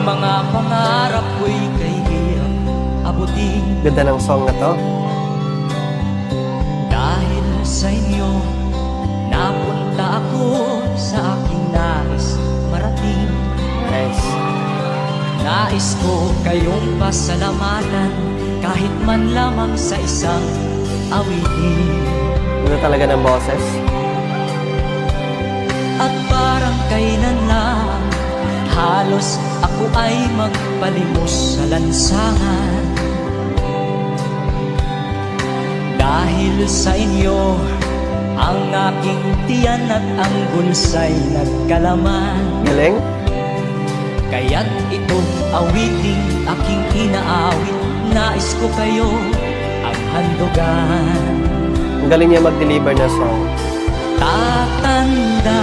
mga pangarap ko'y kay hirap abutin. Ganda ng song na to. Dahil sa inyo, napunta ako sa aking nais marating. Nice. Nais ko kayong pasalamatan kahit man lamang sa isang awitin. Ganda talaga ng boses. At parang kailan lang halos ako ay magpalimos sa lansangan. Dahil sa inyo, ang aking tiyan at ang bulsa'y nagkalaman. Galing. Kaya't itong awiting aking inaawit, nais ko kayo ang handugan. Ang galing niya mag-deliver na song. Tatanda